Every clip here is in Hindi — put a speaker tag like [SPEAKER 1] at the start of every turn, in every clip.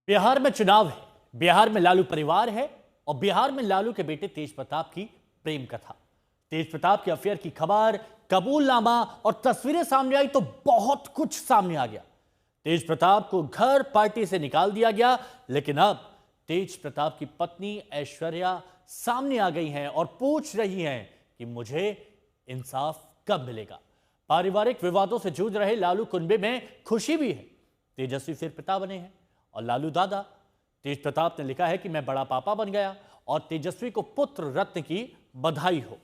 [SPEAKER 1] बिहार में चुनाव है, बिहार में लालू परिवार है और बिहार में लालू के बेटे तेज प्रताप की प्रेम कथा। तेज प्रताप के अफेयर की खबर, कबूलनामा और तस्वीरें सामने आई तो बहुत कुछ सामने आ गया। तेज प्रताप को घर पार्टी से निकाल दिया गया, लेकिन अब तेज प्रताप की पत्नी ऐश्वर्या सामने आ गई हैं और पूछ रही हैं कि मुझे इंसाफ कब मिलेगा। पारिवारिक विवादों से जूझ रहे लालू कुनबे में खुशी भी है। तेजस्वी फिर पिता बने हैं और लालू दादा। तेज प्रताप ने लिखा है कि मैं बड़ा पापा बन गया और तेजस्वी को पुत्र रत्न की बधाई हो।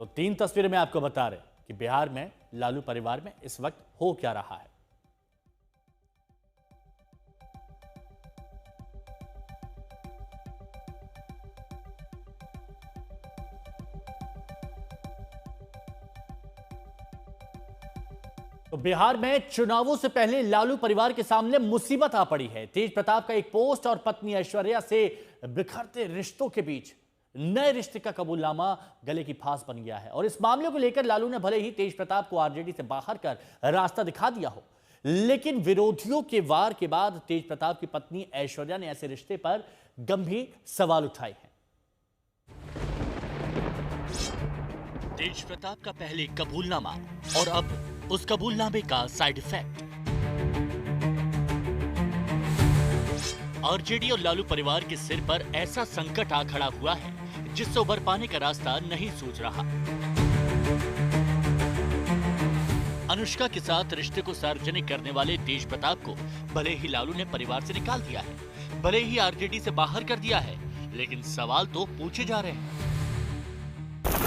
[SPEAKER 1] तो 3 तस्वीरें में आपको बता रहे कि बिहार में लालू परिवार में इस वक्त हो क्या रहा है। तो बिहार में चुनावों से पहले लालू परिवार के सामने मुसीबत आ पड़ी है। तेज प्रताप का एक पोस्ट और पत्नी ऐश्वर्या से बिखरते रिश्तों के बीच नए रिश्ते का कबूलनामा गले की फांस बन गया है। और इस मामले को लेकर लालू ने भले ही तेज प्रताप को आरजेडी से बाहर कर रास्ता दिखा दिया हो, लेकिन विरोधियों के वार के बाद तेज प्रताप की पत्नी ऐश्वर्या ने ऐसे रिश्ते पर गंभीर सवाल उठाए हैं।
[SPEAKER 2] तेज प्रताप का पहले कबूलनामा और अब उस कबूलनामे का साइड इफेक्ट। आरजेडी और लालू परिवार के सिर पर ऐसा संकट आ खड़ा हुआ है जिससे उबर पाने का रास्ता नहीं सूझ रहा। अनुष्का के साथ रिश्ते को सार्वजनिक करने वाले तेज प्रताप को भले ही लालू ने परिवार से निकाल दिया है, भले ही आरजेडी से बाहर कर दिया है, लेकिन सवाल तो पूछे जा रहे हैं।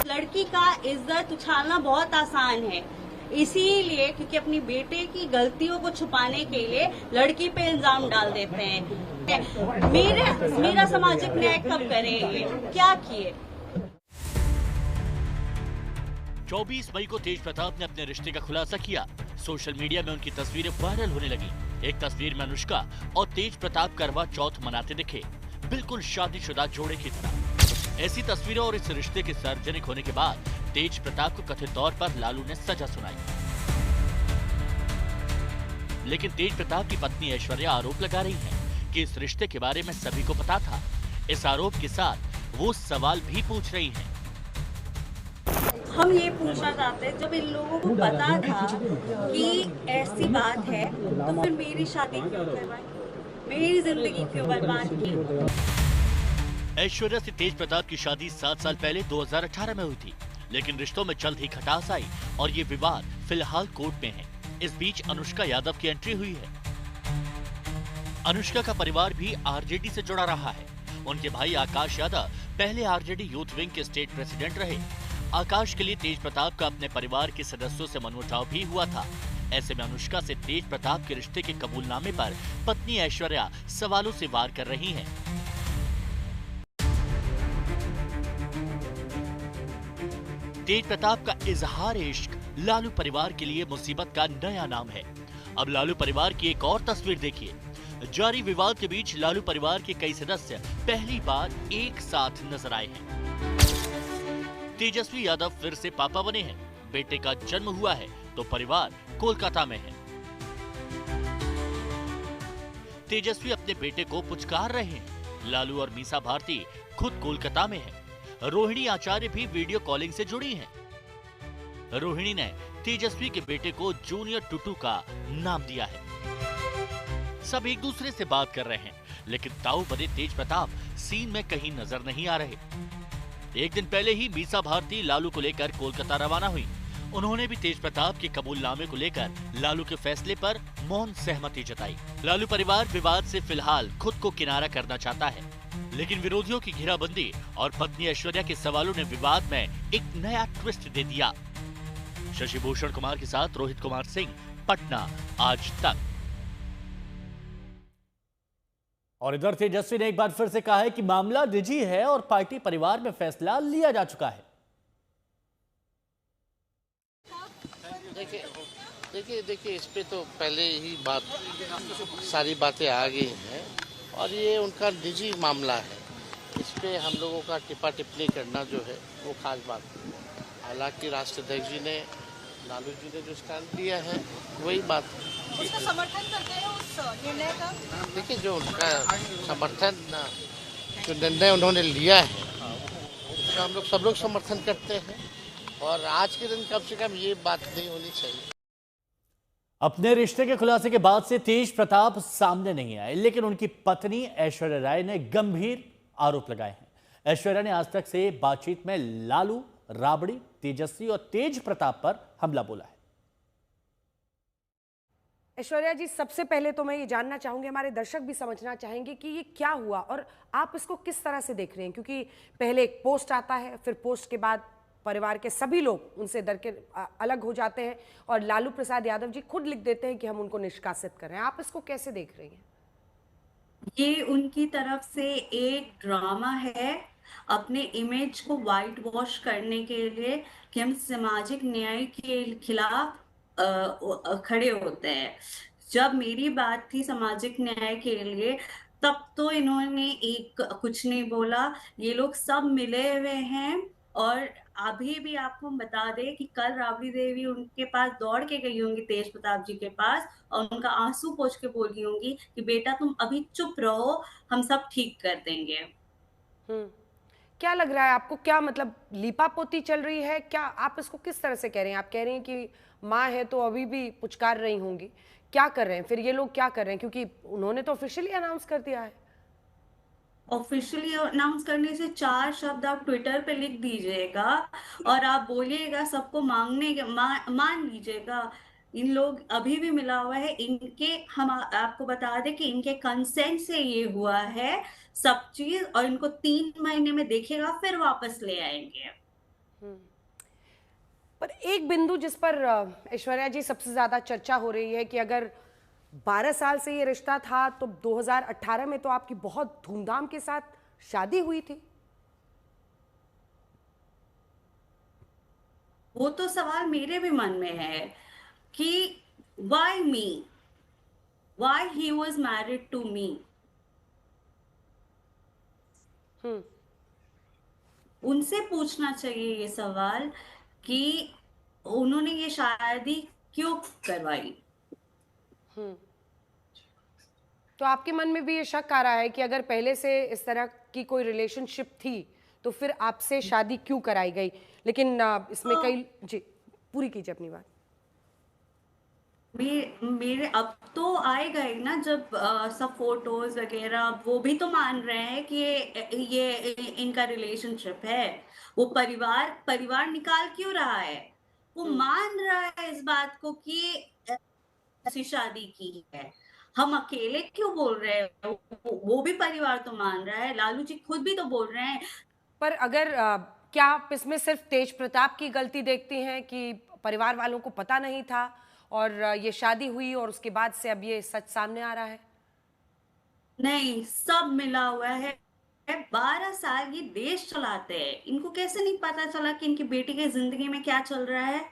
[SPEAKER 3] लड़की का इज्जत उछालना बहुत आसान है, इसीलिए क्योंकि अपनी बेटे की गलतियों को छुपाने के लिए लड़की पे इल्जाम डाल देते हैं। मेरा सामाजिक न्याय कब करेंगे, क्या किए।
[SPEAKER 2] 24 मई को तेज प्रताप ने अपने रिश्ते का खुलासा किया। सोशल मीडिया में उनकी तस्वीरें वायरल होने लगी। एक तस्वीर में अनुष्का और तेज प्रताप करवा चौथ मनाते दिखे, बिल्कुल शादीशुदा जोड़े की तरह। ऐसी तस्वीरें और इस रिश्ते के सार्वजनिक होने के बाद तेज प्रताप को कथित तौर पर लालू ने सजा सुनाई। लेकिन तेज प्रताप की पत्नी ऐश्वर्या आरोप लगा रही है कि इस रिश्ते के बारे में सभी को पता था। इस आरोप के साथ वो सवाल भी पूछ रही हैं।
[SPEAKER 3] हम ये पूछना चाहते हैं, जब इन लोगों को पता था कि ऐसी बात है तो फिर मेरी शादी क्यों करवाई, मेरी जिंदगी क्यों बर्बाद की।
[SPEAKER 2] ऐश्वर्या से तेज प्रताप की शादी 7 साल पहले 2018 में हुई थी, लेकिन रिश्तों में जल्द ही खटास आई और ये विवाद फिलहाल कोर्ट में है। इस बीच अनुष्का यादव की एंट्री हुई है। अनुष्का का परिवार भी आरजेडी से जुड़ा रहा है। उनके भाई आकाश यादव पहले आरजेडी यूथ विंग के स्टेट प्रेसिडेंट रहे। आकाश के लिए तेज प्रताप का अपने परिवार के सदस्यों से मनमुटाव भी हुआ था। ऐसे में अनुष्का से तेज प्रताप के रिश्ते के कबूलनामे पर पत्नी ऐश्वर्या सवालों से वार कर रही हैं। तेज प्रताप का इजहार इश्क लालू परिवार के लिए मुसीबत का नया नाम है। अब लालू परिवार की एक और तस्वीर देखिए। जारी विवाद के बीच लालू परिवार के कई सदस्य पहली बार एक साथ नजर आए हैं। तेजस्वी यादव फिर से पापा बने हैं। बेटे का जन्म हुआ है तो परिवार कोलकाता में है। तेजस्वी अपने बेटे को पुचकार रहे हैं। लालू और मीसा भारती खुद कोलकाता में है। रोहिणी आचार्य भी वीडियो कॉलिंग से जुड़ी हैं। रोहिणी ने तेजस्वी के बेटे को जूनियर टुटू का नाम दिया है। सब एक दूसरे से बात कर रहे हैं, लेकिन ताऊ बने तेज प्रताप सीन में कहीं नजर नहीं आ रहे। एक दिन पहले ही मीसा भारती लालू को लेकर कोलकाता रवाना हुई। उन्होंने भी तेज प्रताप के कबूलनामे को लेकर लालू के फैसले पर मौन सहमति जताई। लालू परिवार विवाद से फिलहाल खुद को किनारा करना चाहता है, लेकिन विरोधियों की घेराबंदी और पत्नी ऐश्वर्या के सवालों ने विवाद में एक नया ट्विस्ट दे दिया। शशि भूषण कुमार के साथ रोहित कुमार सिंह, पटना, आज तक।
[SPEAKER 1] और इधर तेजस्वी ने एक बार फिर से कहा है कि मामला निजी है और पार्टी परिवार में फैसला लिया जा चुका है।
[SPEAKER 4] देखिए इस पे तो पहले ही सारी बातें आ गई हैं और ये उनका निजी मामला है। इस पे हम लोगों का टिप्पा टिप्पणी करना जो है वो खास बात है। हालांकि राष्ट्राध्यक्ष जी ने, लालू जी ने जो स्टैंड लिया है वही बात है।
[SPEAKER 5] उसका समर्थन करते हैं उस निर्णय का?
[SPEAKER 4] देखिए, जो उनका समर्थन, जो निर्णय उन्होंने लिया है उसका हम लोग सब लोग समर्थन करते हैं, और आज के दिन कम से कम ये बात नहीं होनी चाहिए।
[SPEAKER 1] अपने रिश्ते के खुलासे के बाद से तेज प्रताप सामने नहीं आए, लेकिन उनकी पत्नी ऐश्वर्या राय ने गंभीर आरोप लगाए हैं। ऐश्वर्या ने आज तक से बातचीत में लालू, राबड़ी, तेजस्वी और तेज प्रताप पर हमला बोला है।
[SPEAKER 6] ऐश्वर्या जी, सबसे पहले तो मैं ये जानना चाहूंगी, हमारे दर्शक भी समझना चाहेंगे कि ये क्या हुआ और आप इसको किस तरह से देख रहे हैं, क्योंकि पहले एक पोस्ट आता है, फिर पोस्ट के बाद परिवार के सभी लोग उनसे डर के अलग हो जाते हैं और लालू प्रसाद यादव जी खुद लिख देते हैं कि हम उनको निष्कासित कर रहे हैं। आप इसको कैसे देख रही हैं?
[SPEAKER 3] ये उनकी तरफ से एक ड्रामा है, अपने इमेज को वाइट वॉश करने के लिए, कि हम सामाजिक न्याय के खिलाफ खड़े होते हैं। जब मेरी बात थी सामाजिक न्याय के लिए, तब तो इन्होंने एक कुछ नहीं बोला। ये लोग सब मिले हुए हैं, और अभी भी आपको बता दें कि कल राबड़ी देवी उनके पास दौड़ के गई होंगी तेज प्रताप जी के पास, और उनका आंसू पोंछ के बोली होंगी कि बेटा तुम अभी चुप रहो, हम सब ठीक कर देंगे।
[SPEAKER 6] क्या लग रहा है आपको, क्या मतलब लीपापोती चल रही है क्या? आप इसको किस तरह से कह रहे हैं? आप कह रहे हैं कि माँ है तो अभी भी पुचकार रही होंगी, क्या कर रहे हैं फिर ये लोग, क्या कर रहे हैं? क्योंकि उन्होंने तो ऑफिशियली अनाउंस कर दिया है।
[SPEAKER 3] ऑफिशियली अनाउंस करने से 4 शब्द आप ट्विटर पे लिख दीजिएगा और आप बोलिएगा सबको मान लीजिएगा। इन लोग अभी भी मिला हुआ है, इनके हम आपको बता दें कि इनके कंसेंट से ये हुआ है सब चीज, और इनको 3 महीने में देखेगा फिर वापस ले आएंगे।
[SPEAKER 6] पर एक बिंदु जिस पर ऐश्वर्या जी सबसे ज्यादा चर्चा हो रही है कि अगर 12 साल से ये रिश्ता था तो 2018 में तो आपकी बहुत धूमधाम के साथ शादी हुई थी।
[SPEAKER 3] वो तो सवाल मेरे भी मन में है कि why me? Why he was married to me? उनसे पूछना चाहिए ये सवाल कि उन्होंने ये शादी क्यों करवाई।
[SPEAKER 6] तो आपके मन में भी ये शक आ रहा है कि अगर पहले से इस तरह की कोई रिलेशनशिप थी तो फिर आपसे शादी क्यों कराई गई? लेकिन इसमें कई जी पूरी कीजिए अपनी बात।
[SPEAKER 3] मेरे अब तो आएगा ही ना, जब सब फोटोज वगैरह, वो भी तो मान रहे हैं कि ये इनका रिलेशनशिप है। वो परिवार निकाल क्यों रहा है? वो मान रहा है इस बात को कि ऐसी शादी की है। हम अकेले क्यों बोल रहे हैं? वो भी परिवार तो मान रहा है, लालू जी खुद भी तो बोल रहे हैं।
[SPEAKER 6] पर अगर क्या आप इसमें सिर्फ तेज प्रताप की गलती देखती हैं कि परिवार वालों को पता नहीं था और ये शादी हुई और उसके बाद से अब ये सच सामने आ रहा है?
[SPEAKER 3] नहीं, सब मिला हुआ है। 12 साल ये देश चलाते हैं, इनको कैसे नहीं पता चला कि इनकी बेटी की जिंदगी में क्या चल रहा है?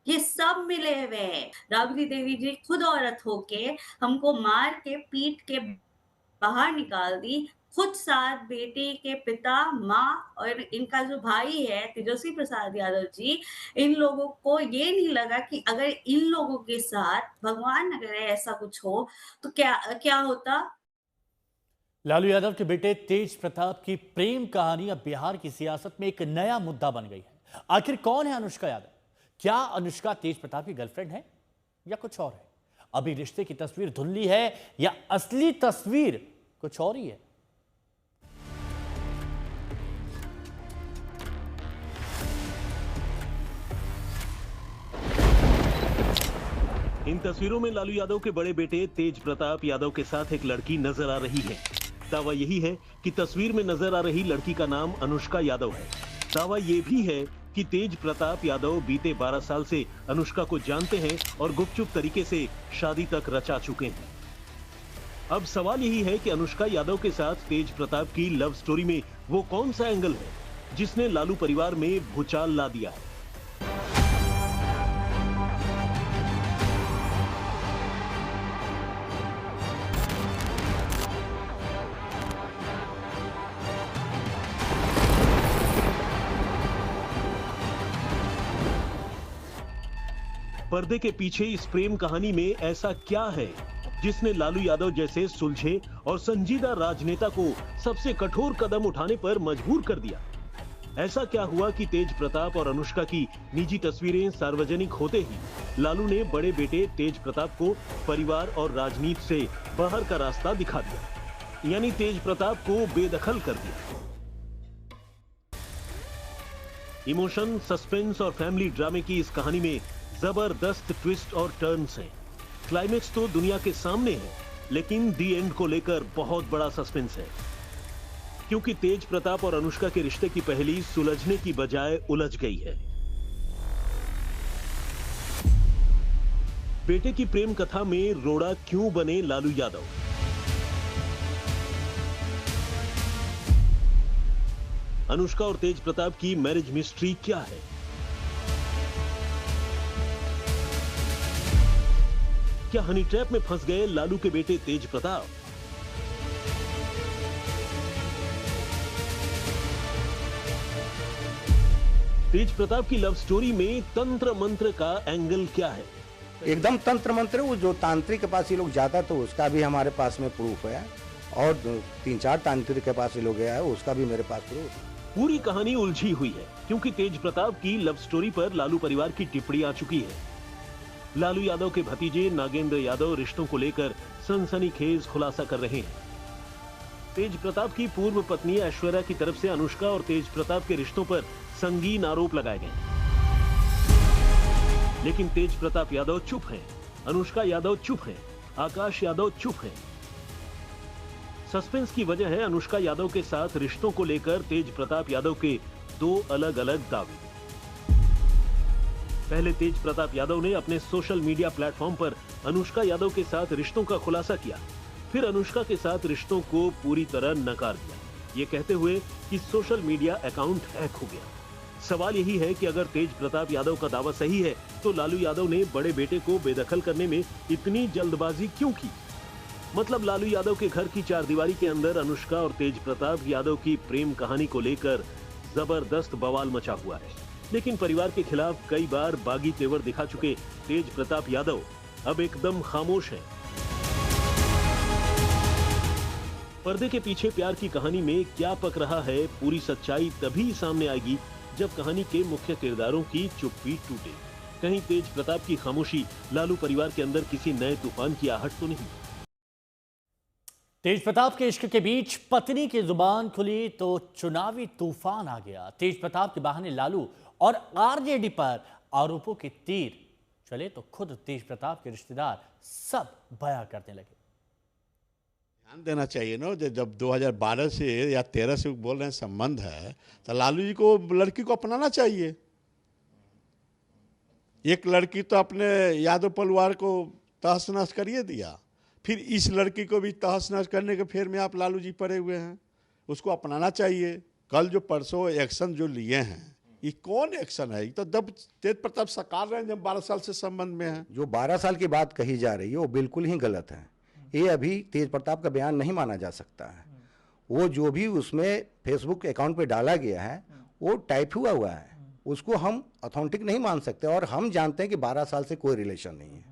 [SPEAKER 3] ये सब मिले हुए हैं। राबड़ी देवी जी खुद औरत होके हमको मार के पीट के बाहर निकाल दी, खुद साथ बेटी के पिता, माँ और इनका जो भाई है तेजस्वी प्रसाद यादव जी, इन लोगों को ये नहीं लगा कि अगर इन लोगों के साथ भगवान न करे ऐसा कुछ हो तो क्या होता।
[SPEAKER 1] लालू यादव के बेटे तेज प्रताप की प्रेम कहानी अब बिहार की सियासत में एक नया मुद्दा बन गई है। आखिर कौन है अनुष्का यादव? क्या अनुष्का तेज प्रताप की गर्लफ्रेंड है या कुछ और है? अभी रिश्ते की तस्वीर धुंधली है या असली तस्वीर कुछ और ही है?
[SPEAKER 7] इन तस्वीरों में लालू यादव के बड़े बेटे तेज प्रताप यादव के साथ एक लड़की नजर आ रही है। दावा यही है कि तस्वीर में नजर आ रही लड़की का नाम अनुष्का यादव है। दावा यह भी है कि तेज प्रताप यादव बीते 12 साल से अनुष्का को जानते हैं और गुपचुप तरीके से शादी तक रचा चुके हैं। अब सवाल यही है कि अनुष्का यादव के साथ तेज प्रताप की लव स्टोरी में वो कौन सा एंगल है जिसने लालू परिवार में भूचाल ला दिया है। पर्दे के पीछे इस प्रेम कहानी में ऐसा क्या है जिसने लालू यादव जैसे सुलझे और संजीदा राजनेता को सबसे कठोर कदम उठाने पर मजबूर कर दिया? ऐसा क्या हुआ कि तेज प्रताप और अनुष्का की निजी तस्वीरें सार्वजनिक होते ही लालू ने बड़े बेटे तेज प्रताप को परिवार और राजनीति से बाहर का रास्ता दिखा दिया, यानी तेज प्रताप को बेदखल कर दिया? इमोशन, सस्पेंस और फैमिली ड्रामे की इस कहानी में जबरदस्त ट्विस्ट और टर्न्स हैं। क्लाइमेक्स तो दुनिया के सामने है, लेकिन दी एंड को लेकर बहुत बड़ा सस्पेंस है, क्योंकि तेज प्रताप और अनुष्का के रिश्ते की पहेली सुलझने की बजाय उलझ गई है। बेटे की प्रेम कथा में रोड़ा क्यों बने लालू यादव? अनुष्का और तेज प्रताप की मैरिज मिस्ट्री क्या है? क्या हनी ट्रैप में फंस गए लालू के बेटे तेज प्रताप? तेज प्रताप की लव स्टोरी में तंत्र मंत्र का एंगल क्या है?
[SPEAKER 8] एकदम तंत्र मंत्र, वो जो तांत्रिक के पास ये लोग जाता तो उसका भी हमारे पास में प्रूफ है, और 3-4 तांत्रिक के पास ये लोग गया है, उसका भी मेरे पास प्रूफ है।
[SPEAKER 7] पूरी कहानी उलझी हुई है, क्योंकि तेज प्रताप की लव स्टोरी पर लालू परिवार की टिप्पणी आ चुकी है। लालू यादव के भतीजे नागेंद्र यादव रिश्तों को लेकर सनसनीखेज खुलासा कर रहे हैं। तेज प्रताप की पूर्व पत्नी ऐश्वर्या की तरफ से अनुष्का और तेज प्रताप के रिश्तों पर संगीन आरोप लगाए गए, लेकिन तेज प्रताप यादव चुप हैं, अनुष्का यादव चुप हैं, आकाश यादव चुप हैं। सस्पेंस की वजह है अनुष्का यादव के साथ रिश्तों को लेकर तेज प्रताप यादव के 2 अलग-अलग दावे। पहले तेज प्रताप यादव ने अपने सोशल मीडिया प्लेटफॉर्म पर अनुष्का यादव के साथ रिश्तों का खुलासा किया, फिर अनुष्का के साथ रिश्तों को पूरी तरह नकार दिया, ये कहते हुए कि सोशल मीडिया अकाउंट हैक हो गया। सवाल यही है कि अगर तेज प्रताप यादव का दावा सही है तो लालू यादव ने बड़े बेटे को बेदखल करने में इतनी जल्दबाजी क्यों की? मतलब लालू यादव के घर की चारदीवारी के अंदर अनुष्का और तेज प्रताप यादव की प्रेम कहानी को लेकर जबरदस्त बवाल मचा हुआ है, लेकिन परिवार के खिलाफ कई बार बागी तेवर दिखा चुके तेज प्रताप यादव अब एकदम खामोश हैं। पर्दे के पीछे प्यार की कहानी में क्या पक रहा है, पूरी सच्चाई तभी सामने आएगी जब कहानी के मुख्य किरदारों की चुप्पी टूटे। कहीं तेज प्रताप की खामोशी लालू परिवार के अंदर किसी नए तूफान की आहट तो नहीं?
[SPEAKER 1] तेज प्रताप के इश्क के बीच पत्नी की जुबान खुली तो चुनावी तूफान आ गया। तेज प्रताप के बहाने लालू और आरजेडी पर आरोपों के तीर चले तो खुद तेज प्रताप के रिश्तेदार सब बयां करने लगे।
[SPEAKER 9] ध्यान देना चाहिए ना, जब 2012 से या 13 से बोल रहे हैं संबंध है, तो लालू जी को लड़की को अपनाना चाहिए। एक लड़की तो अपने यादव परिवार को तहस नहस करिए दिया, फिर इस लड़की को भी तहस नहस करने के फेर में आप लालू जी पड़े हुए हैं, उसको अपनाना चाहिए। कल जो परसों एक्शन जो लिए हैं, ये कौन एक्शन है? तो जब तेज प्रताप सकार रहे हैं, जब 12 साल से संबंध में है।
[SPEAKER 8] जो 12 साल की बात कही जा रही है वो बिल्कुल ही गलत है। ये अभी तेज प्रताप का बयान नहीं माना जा सकता है। वो जो भी उसमें फेसबुक अकाउंट पे डाला गया है वो टाइप हुआ है, उसको हम ऑथेंटिक नहीं मान सकते, और हम जानते हैं कि 12 साल से कोई रिलेशन नहीं है।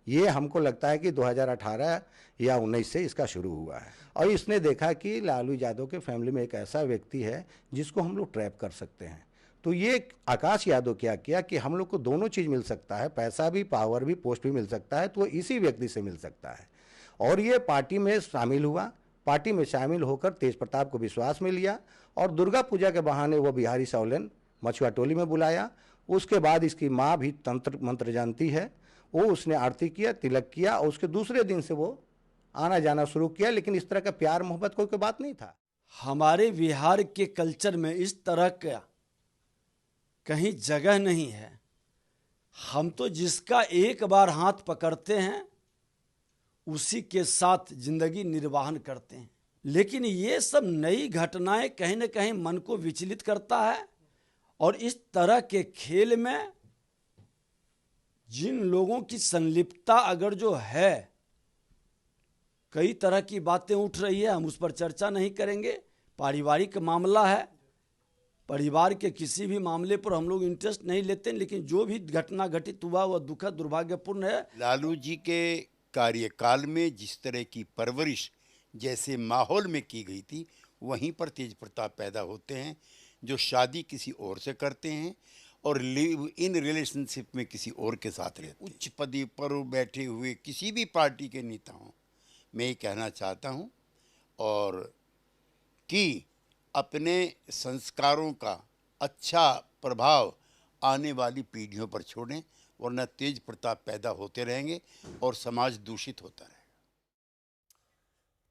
[SPEAKER 8] ये हमको लगता है कि 2018 या 19 से इसका शुरू हुआ है, और इसने देखा कि लालू यादव के फैमिली में एक ऐसा व्यक्ति है जिसको हम लोग ट्रैप कर सकते हैं। तो ये आकाश यादव क्या किया कि हम लोग को दोनों चीज़ मिल सकता है, पैसा भी, पावर भी, पोस्ट भी मिल सकता है, तो इसी व्यक्ति से मिल सकता है। और ये पार्टी में शामिल हुआ, पार्टी में शामिल होकर तेज प्रताप को विश्वास में लिया, और दुर्गा पूजा के बहाने वो बिहारी सौलेन मछुआ टोली में बुलाया। उसके बाद इसकी माँ भी तंत्र मंत्र जानती है, वो उसने आरती किया, तिलक किया, और उसके दूसरे दिन से वो आना जाना शुरू किया। लेकिन इस तरह का प्यार मोहब्बत कोई बात नहीं था।
[SPEAKER 10] हमारे बिहार के कल्चर में इस तरह का कहीं जगह नहीं है। हम तो जिसका एक बार हाथ पकड़ते हैं उसी के साथ जिंदगी निर्वाहन करते हैं। लेकिन ये सब नई घटनाएं कहीं न कहीं मन को विचलित करता है, और इस तरह के खेल में जिन लोगों की संलिप्तता अगर जो है, कई तरह की बातें उठ रही है, हम उस पर चर्चा नहीं करेंगे। पारिवारिक मामला है, परिवार के किसी भी मामले पर हम लोग इंटरेस्ट नहीं लेते, लेकिन जो भी घटना घटित हुआ वह दुखद दुर्भाग्यपूर्ण है।
[SPEAKER 11] लालू जी के कार्यकाल में जिस तरह की परवरिश जैसे माहौल में की गई थी, वहीं पर तेज प्रताप पैदा होते हैं, जो शादी किसी और से करते हैं और लिव इन रिलेशनशिप में किसी और के साथ रहते हैं। उच्च पद पर बैठे हुए किसी भी पार्टी के नेता हों, मैं ये कहना चाहता हूँ और कि अपने संस्कारों का अच्छा प्रभाव आने वाली पीढ़ियों पर छोड़ें, वरना तेज प्रताप पैदा होते रहेंगे और समाज दूषित होता रहेगा।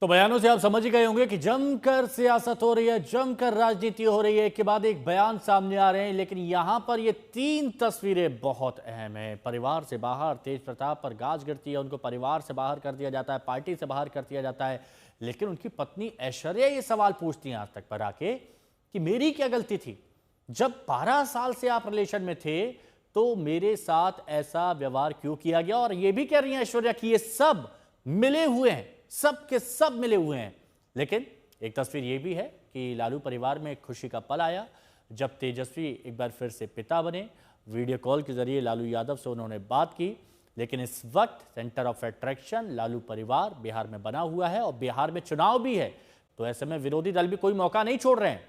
[SPEAKER 1] तो बयानों से आप समझ ही गए होंगे कि जमकर सियासत हो रही है, जमकर राजनीति हो रही है। एक के बाद एक बयान सामने आ रहे हैं, लेकिन यहां पर ये 3 तस्वीरें बहुत अहम है। परिवार से बाहर तेज प्रताप पर गाज गिरती है, उनको परिवार से बाहर कर दिया जाता है, पार्टी से बाहर कर दिया जाता है। लेकिन उनकी पत्नी ऐश्वर्या ये सवाल पूछती हैं आज तक पर आके कि मेरी क्या गलती थी, जब 12 साल से आप रिलेशन में थे तो मेरे साथ ऐसा व्यवहार क्यों किया गया। और ये भी कह रही हैं ऐश्वर्या कि ये सब मिले हुए हैं, सब के सब मिले हुए हैं। लेकिन एक तस्वीर ये भी है कि लालू परिवार में खुशी का पल आया जब तेजस्वी एक बार फिर से पिता बने। वीडियो कॉल के जरिए लालू यादव से उन्होंने बात की। लेकिन इस वक्त सेंटर ऑफ अट्रैक्शन लालू परिवार बिहार में बना हुआ है और बिहार में चुनाव भी है, तो ऐसे में विरोधी दल भी कोई मौका नहीं छोड़ रहे हैं।